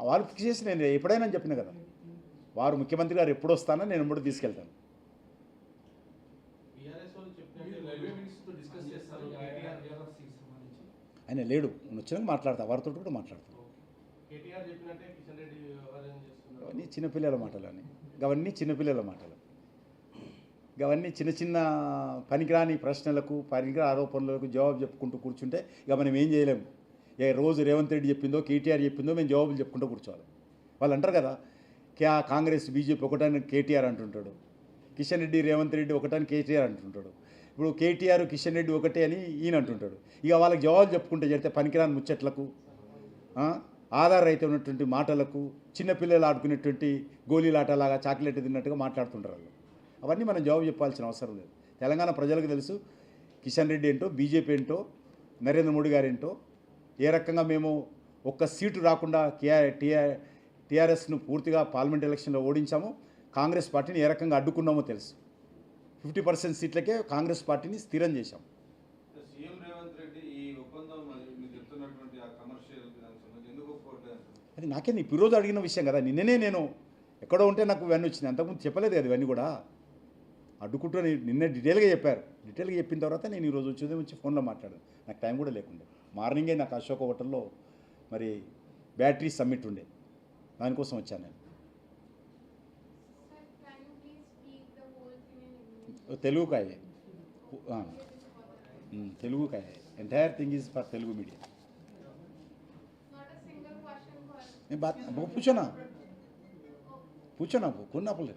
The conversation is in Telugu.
వాళ్ళు ఫిక్స్ చేసి నేను ఎప్పుడైనా చెప్పిన కదా, వారు ముఖ్యమంత్రి గారు ఎప్పుడు వస్తానో నేను ఎప్పుడు తీసుకెళ్తాను. ఆయన లేడు, నేను వచ్చినాక మాట్లాడతా, వారితో కూడా మాట్లాడతాను. అవన్నీ చిన్నపిల్లల మాటలు అని, అవన్నీ చిన్నపిల్లల మాటలు, అవన్నీ చిన్న చిన్న పనికిరాని ప్రశ్నలకు పనికిరాని ఆరోపణలకు జవాబు చెప్పుకుంటూ కూర్చుంటే ఇక మనం ఏం చేయలేము. ఏ రోజు రేవంత్ రెడ్డి చెప్పిందో కేటీఆర్ చెప్పిందో మేము జవాబులు చెప్పుకుంటూ కూర్చోవాలి. వాళ్ళు అంటారు కదా, కాంగ్రెస్ బీజేపీ ఒకటని కేటీఆర్ అంటుంటాడు, కిషన్ రెడ్డి రేవంత్ రెడ్డి ఒకటని కేటీఆర్ అంటుంటాడు, ఇప్పుడు కేటీఆర్ కిషన్ రెడ్డి ఒకటే అని ఈయన అంటుంటాడు. ఇక వాళ్ళకి జవాబులు చెప్పుకుంటే చేస్తే పనికిరాని ముచ్చట్లకు, ఆధార రైతు ఉన్నటువంటి మాటలకు, చిన్నపిల్లలు ఆడుకునేటువంటి గోళీలాటలాగా చాక్లెట్ తిన్నట్టుగా మాట్లాడుతుంటారు వాళ్ళు. అవన్నీ మనం జవాబు చెప్పాల్సిన అవసరం లేదు. తెలంగాణ ప్రజలకు తెలుసు కిషన్ రెడ్డి ఏంటో, బీజేపీ ఏంటో, నరేంద్ర మోడీ గారు ఏంటో, ఏ రకంగా మేము ఒక్క సీటు రాకుండా టీఆర్ఎస్ను పూర్తిగా పార్లమెంట్ ఎలక్షన్లో ఓడించాము, కాంగ్రెస్ పార్టీని ఏ రకంగా అడ్డుకున్నామో తెలుసు. 50% సీట్లకే కాంగ్రెస్ పార్టీని స్థిరం చేశాం. అది నాకేంది ఇప్పుడు రోజు అడిగిన విషయం కదా, నిన్ననే నేను ఎక్కడో ఉంటే నాకు ఇవన్నీ వచ్చింది, అంతకుముందు చెప్పలేదు కదా ఇవన్నీ కూడా. అడ్డుకుంటూ నిన్నే డీటెయిల్గా చెప్పారు. డీటెయిల్గా చెప్పిన తర్వాత నేను ఈరోజు వచ్చి ఫోన్లో మాట్లాడాను, నాకు టైం కూడా లేకుండే. మార్నింగే నాకు అశోక హోటల్లో మరి బ్యాటరీ సమ్మిట్ ఉండే, దానికోసం వచ్చాను నేను. తెలుగు కాయే, తెలుగు కాయే, entire thing is for Telugu media. पूछो ना, पूछो ना, कौन ना बोले।